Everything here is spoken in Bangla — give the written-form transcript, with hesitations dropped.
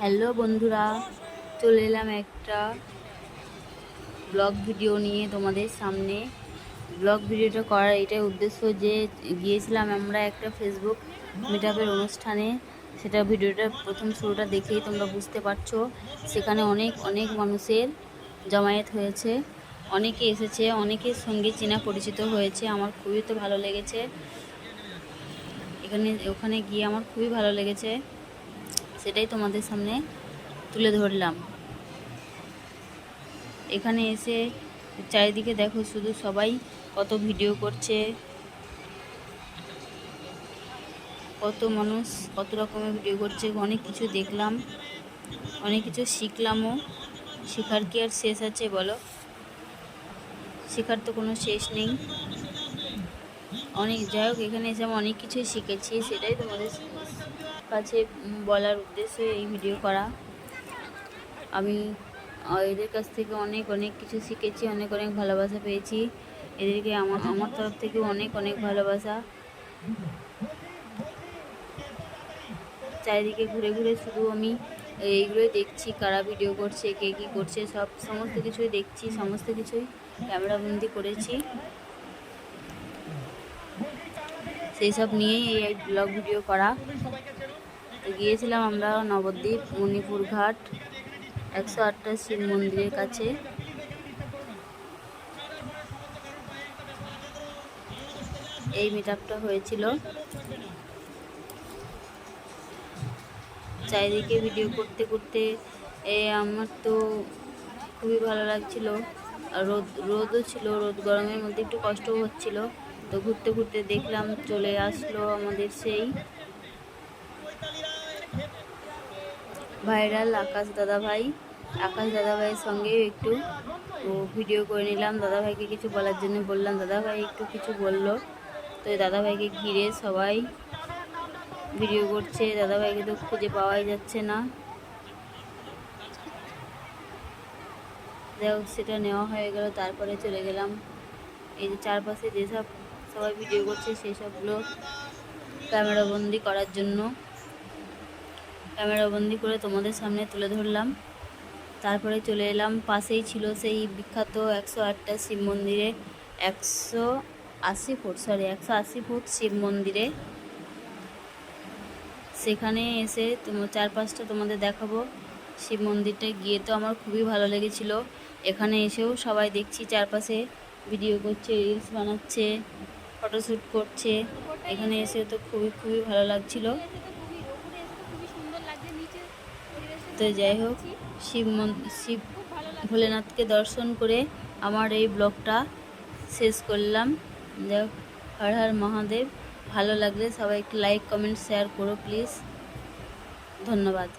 হ্যালো বন্ধুরা, চলে এলাম একটা ব্লগ ভিডিও নিয়ে তোমাদের সামনে। ব্লগ ভিডিওটা করার এটাই উদ্দেশ্য যে গিয়েছিলাম আমরা একটা ফেসবুক মিটআপের অনুষ্ঠানে। সেটা ভিডিওটা প্রথম শুরুটা দেখেই তোমরা বুঝতে পারছো। সেখানে অনেক অনেক মানুষের জমায়েত হয়েছে, অনেকে এসেছে, অনেকের সঙ্গে চেনা পরিচিত হয়েছে। আমার খুবই তো ভালো লেগেছে, ওখানে গিয়ে আমার খুবই ভালো লেগেছে, সেটাই তোমাদের সামনে তুলে ধরলাম। এখানে এসে চারিদিকে দেখো, শুধু সবাই কত ভিডিও করছে, কত মানুষ কত রকমের ভিডিও করছে। অনেক কিছু দেখলাম, অনেক কিছু শিখলামও। শেখার কি আর শেষ আছে বলো? শেখার তো কোনো শেষ নেই। যাই হোক, এখানে এসে আমি অনেক কিছুই শিখেছি, সেটাই তোমাদের কাছে বলার উদ্দেশ্যে এই ভিডিও করা। আমি এদের কাছ থেকে অনেক অনেক কিছু শিখেছি, অনেক অনেক ভালোবাসা পেয়েছি। এদেরকে আমার তরফ থেকে অনেক অনেক ভালোবাসা। চারিদিকে ঘুরে ঘুরে শুধু আমি এইগুলোই দেখছি, কারা ভিডিও করছে, কে কী করছে, সমস্ত কিছুই দেখছি, সমস্ত কিছুই ক্যামেরাবন্দি করেছি। সেই সব নিয়েই এই ব্লগ ভিডিও করা। তো গিয়েছিলাম আমরা নবদ্বীপ মণিপুর ঘাট 108টা শিব মন্দিরের কাছে। এই মিটআপটা হয়েছিল। চারিদিকে ভিডিও করতে করতে আমার তো খুবই ভালো লাগছিল। আর রোদও ছিল, রোদ গরমের মধ্যে একটু কষ্টও হচ্ছিল। তো ঘুরতে ঘুরতে দেখলাম চলে আসলো আমাদের সেই ভাইরাল আকাশ দাদাভাইয়ের সঙ্গে একটু ভিডিও করে নিলাম। দাদাভাইকে কিছু বলার জন্য বললাম, দাদাভাই একটু কিছু বললো। তো দাদাভাইকে ঘিরে সবাই ভিডিও করছে। দাদাভাইকে তো খুঁজে পাওয়াই যাচ্ছে না। যাই হোক, সেটা নেওয়া হয়ে গেল। তারপরে চলে গেলাম এই যে চারপাশে যেসব সবাই ভিডিও করছে সেই সবগুলো ক্যামেরাবন্দি করার জন্য। ক্যামেরাবন্দি করে তোমাদের সামনে তুলে ধরলাম। তারপরে চলে এলাম, পাশেই ছিল সেই বিখ্যাত 108টা শিব মন্দিরে, 180 ফুট শিব মন্দিরে। সেখানে এসে চারপাশটা তোমাদের দেখাবো। শিব মন্দিরটা গিয়ে তো আমার খুবই ভালো লেগেছিল। এখানে এসেও সবাই দেখছি চারপাশে ভিডিও করছে, রিলস বানাচ্ছে, ফটোশ্যুট করছে। এখানে এসে তো খুবই খুবই ভালো লাগছিল। তো যাই হোক, শিব ভোলেনাথকে দর্শন করে আমার এই ব্লগটা শেষ করলাম। যাই হোক, হর হর মহাদেব। ভালো লাগলে সবাই একটু লাইক, কমেন্ট, শেয়ার করো প্লিজ। ধন্যবাদ।